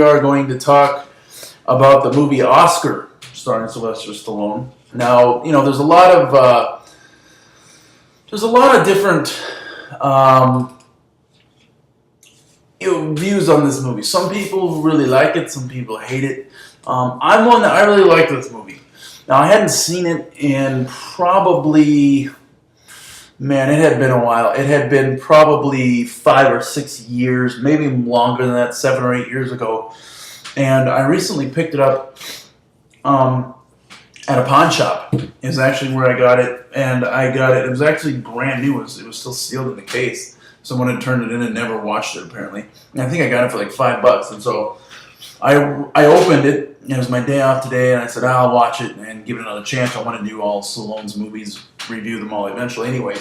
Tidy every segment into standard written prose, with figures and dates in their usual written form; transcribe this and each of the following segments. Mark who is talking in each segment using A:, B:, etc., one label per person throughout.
A: are going to talk about the movie Oscar, starring Sylvester Stallone. Now, there's a lot of different views on this movie. Some people really like it, some people hate it. I'm one that I really like this movie. Now, I hadn't seen it in probably, man, it had been a while. It had been probably 5 or 6 years, maybe longer than that, 7 or 8 years ago. And I recently picked it up at a pawn shop. Is actually where I got it, and I got it. It was actually brand new. It was still sealed in the case. Someone had turned it in and never watched it, apparently. And I think I got it for like $5. And so I opened it. It was my day off today, and I said, I'll watch it and give it another chance. I want to do all Stallone's movies, review them all eventually anyway.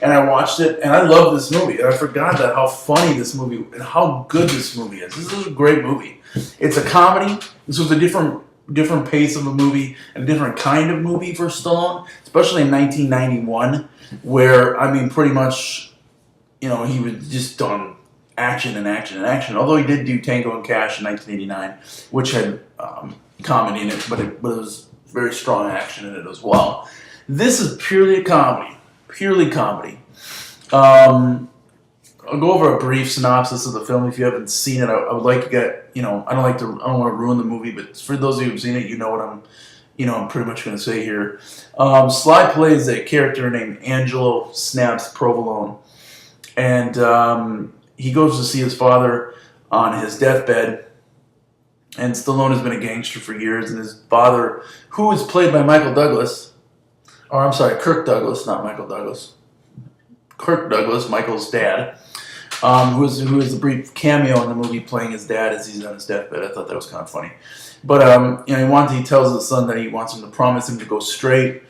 A: And I watched it, and I love this movie. And I forgot that how funny this movie and how good this movie is. This is a great movie. It's a comedy. This was a different pace of a movie, and a different kind of movie for Stallone, especially in 1991, where, pretty much, he was just done action and action and action. Although he did do Tango and Cash in 1989, which had comedy in it, but it was very strong action in it as well. This is purely a comedy. Purely comedy. I'll go over a brief synopsis of the film. If you haven't seen it, I would like to get, I don't want to ruin the movie, but for those of you who've seen it, you know what I'm pretty much going to say here. Sly plays a character named Angelo Snaps Provolone, and he goes to see his father on his deathbed, and Stallone has been a gangster for years, and his father, who is played by Kirk Douglas, not Michael Douglas. Kirk Douglas, Michael's dad, who is a brief cameo in the movie playing his dad as he's on his deathbed. I thought that was kind of funny. But he tells his son that he wants him to promise him to go straight,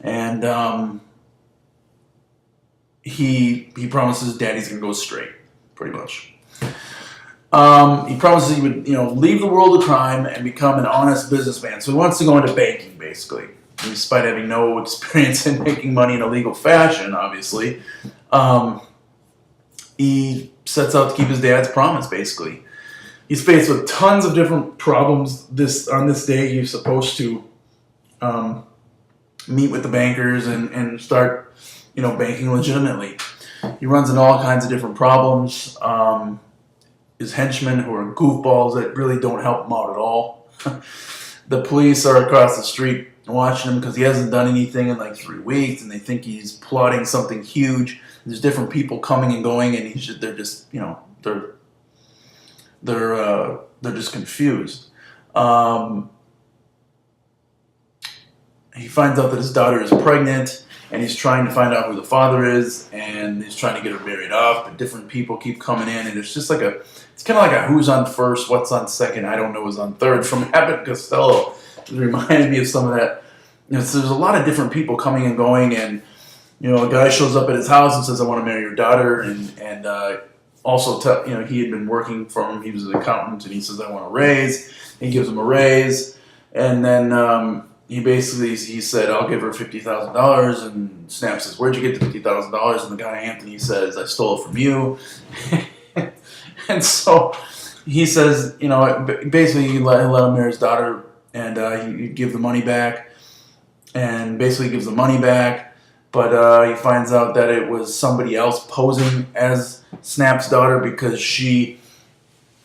A: and he promises Daddy's gonna go straight, pretty much. He promises he would leave the world of crime and become an honest businessman. So he wants to go into banking, basically. Despite having no experience in making money in a legal fashion, obviously, he sets out to keep his dad's promise, basically. He's faced with tons of different problems. On this day, he's supposed to meet with the bankers and start, banking legitimately. He runs into all kinds of different problems. His henchmen, who are goofballs that really don't help him out at all. The police are across the street watching him because he hasn't done anything in like 3 weeks, and they think he's plotting something huge. There's different people coming and going, and they're just confused. He finds out that his daughter is pregnant, and he's trying to find out who the father is, and he's trying to get her married off, but different people keep coming in, and it's just it's kind of like a who's on first, what's on second, I don't know who's on third from Abbott and Costello. It reminded me of some of that. So there's a lot of different people coming and going, and a guy shows up at his house and says, I want to marry your daughter, and also he had been working for him. He was an accountant, and he says, I want a raise. He gives him a raise, and then he said, I'll give her $50,000, and Snap says, where'd you get the $50,000? And the guy, Anthony, says, I stole it from you. And so he says, basically he let him marry his daughter, and he give the money back, and basically gives the money back, but he finds out that it was somebody else posing as Snap's daughter because she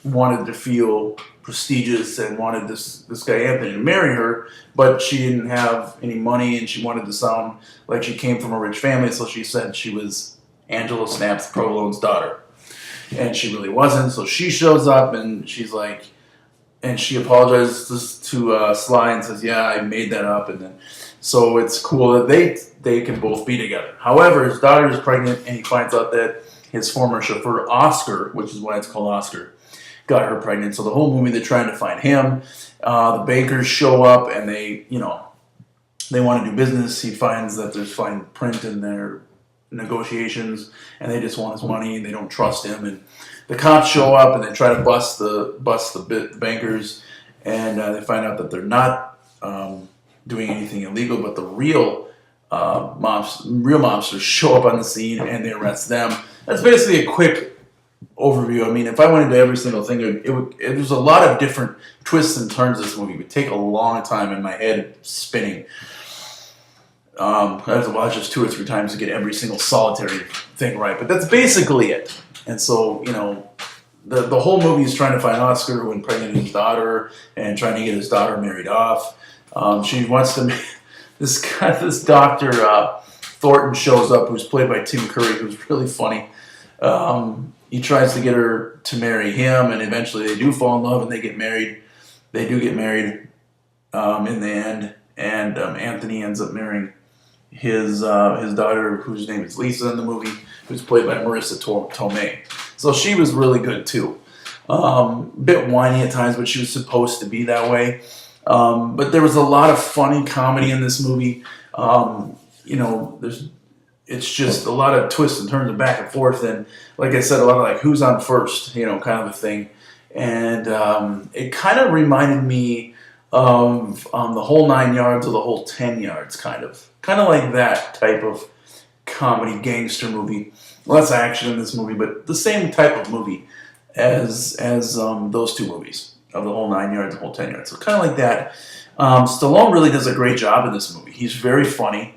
A: wanted to feel prestigious and wanted this guy Anthony to marry her, but she didn't have any money, and she wanted to sound like she came from a rich family, so she said she was Angelo Snaps Provolone's daughter. And she really wasn't, so she shows up, and she's like, and she apologizes to Sly and says, yeah, I made that up, and then, so it's cool that they can both be together. However, his daughter is pregnant, and he finds out that his former chauffeur, Oscar, which is why it's called Oscar, got her pregnant. So the whole movie, they're trying to find him. The bankers show up, and they want to do business. He finds that there's fine print in their negotiations, and they just want his money, and they don't trust him. And the cops show up, and they try to bust the bankers, and they find out that they're not doing anything illegal, but the real mobsters show up on the scene, and they arrest them. That's basically a quick overview. I mean, if I went into every single thing, it was a lot of different twists and turns. This movie would take a long time in my head spinning. I have to watch this 2 or 3 times to get every single solitary thing right, but that's basically it. And so, you know, the whole movie is trying to find Oscar, who impregnated his daughter, and trying to get his daughter married off. She wants to. This doctor Thornton shows up, who's played by Tim Curry, who's really funny. He tries to get her to marry him, and eventually they do fall in love and they get married. They do get married in the end, and Anthony ends up marrying his daughter, whose name is Lisa in the movie, who's played by Marissa Tomei. So she was really good too. Bit whiny at times, but she was supposed to be that way. But there was a lot of funny comedy in this movie. You know, it's just a lot of twists and turns and back and forth, and like I said, a lot of like who's on first, you know, kind of a thing. And it kind of reminded me of the whole 9 yards or the whole 10 yards, kind of like that type of comedy gangster movie. Less action in this movie, but the same type of movie as those two movies, of the whole 9 yards and the whole 10 yards. So kind of like that. Stallone really does a great job in this movie. He's very funny.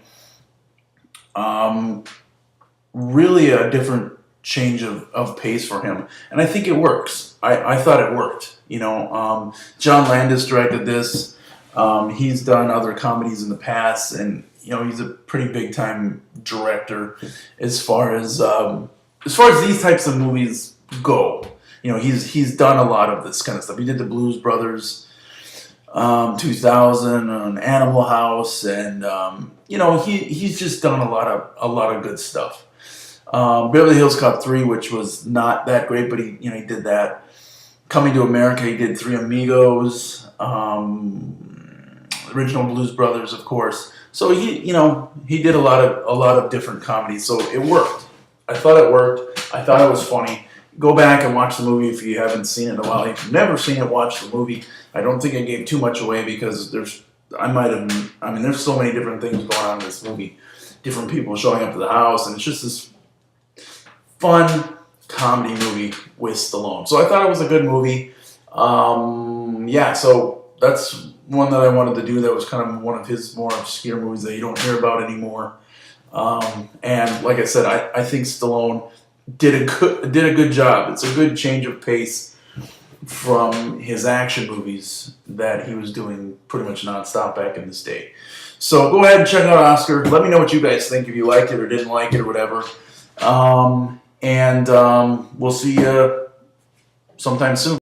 A: Really a different change of pace for him, and I think it works. I thought it worked. You know, John Landis directed this. He's done other comedies in the past, and you know, he's a pretty big time director as far as these types of movies go. You know, he's done a lot of this kind of stuff. He did the Blues Brothers 2000 on Animal House, and you know, he's just done a lot of good stuff. Beverly Hills Cop 3, which was not that great, but he did that. Coming to America, he did Three Amigos, original Blues Brothers, of course. So he did a lot of different comedies. So it worked. I thought it worked. I thought it was funny. Go back and watch the movie if you haven't seen it in a while. If you've never seen it, watch the movie. I don't think I gave too much away because there's so many different things going on in this movie. Different people showing up to the house, and it's just this fun comedy movie with Stallone. So I thought it was a good movie. So that's one that I wanted to do. That was kind of one of his more obscure movies that you don't hear about anymore. And like I said, I think Stallone did a good job. It's a good change of pace from his action movies that he was doing pretty much nonstop back in this day. So go ahead and check out Oscar. Let me know what you guys think, if you liked it or didn't like it or whatever. And we'll see you sometime soon.